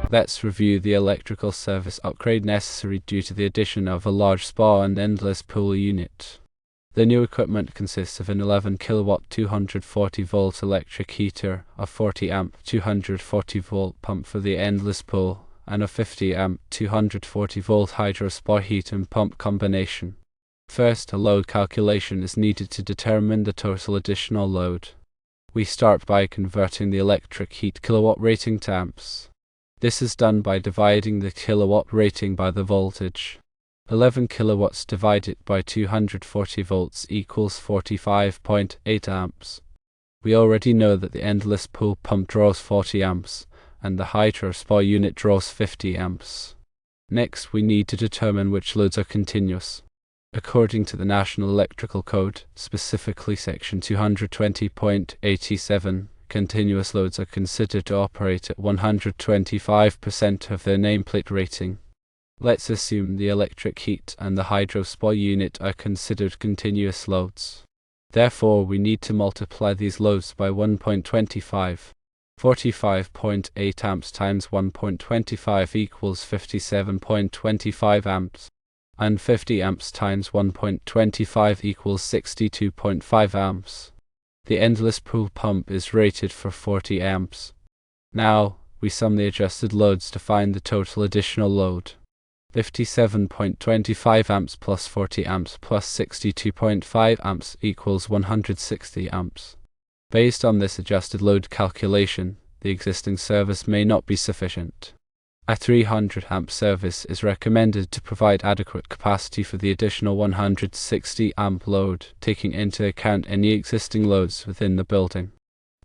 Let's review the electrical service upgrade necessary due to the addition of a large spa and endless pool unit. The new equipment consists of an 11 kW 240 volt electric heater, a 40 amp 240 volt pump for the endless pool, and a 50 amp 240 volt hydro spa heat and pump combination. First, a load calculation is needed to determine the total additional load. We start by converting the electric heat kilowatt rating to amps. This is done by dividing the kilowatt rating by the voltage. 11 kilowatts divided by 240 volts equals 45.8 amps. We already know that the endless pool pump draws 40 amps, and the hydro spa unit draws 50 amps. Next, we need to determine which loads are continuous. According to the National Electrical Code, specifically section 220.87, continuous loads are considered to operate at 125% of their nameplate rating. Let's assume the electric heat and the hydro spa unit are considered continuous loads. Therefore, we need to multiply these loads by 1.25. 45.8 amps times 1.25 equals 57.25 amps, and 50 amps times 1.25 equals 62.5 amps. The endless pool pump is rated for 40 amps. Now, we sum the adjusted loads to find the total additional load. 57.25 amps plus 40 amps plus 62.5 amps equals 160 amps. Based on this adjusted load calculation, the existing service may not be sufficient. A 300 amp service is recommended to provide adequate capacity for the additional 160 amp load, taking into account any existing loads within the building.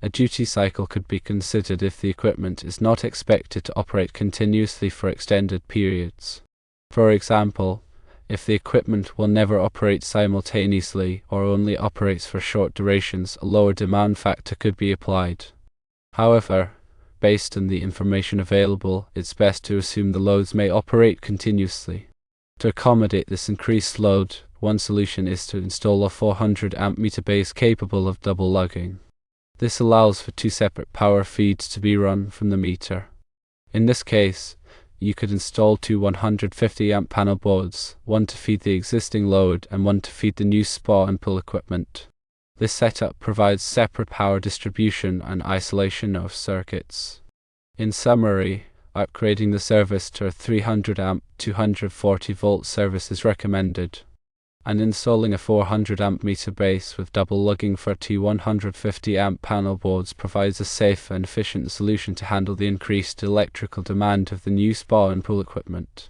A duty cycle could be considered if the equipment is not expected to operate continuously for extended periods. For example, if the equipment will never operate simultaneously or only operates for short durations, a lower demand factor could be applied. However, based on the information available, it's best to assume the loads may operate continuously. To accommodate this increased load, one solution is to install a 400 amp meter base capable of double lugging. This allows for two separate power feeds to be run from the meter. In this case, you could install two 150 amp panel boards, one to feed the existing load and one to feed the new spa and pool equipment. This setup provides separate power distribution and isolation of circuits. In summary, upgrading the service to a 300 amp 240 volt service is recommended, and installing a 400 amp meter base with double lugging for two 150 amp panel boards provides a safe and efficient solution to handle the increased electrical demand of the new spa and pool equipment.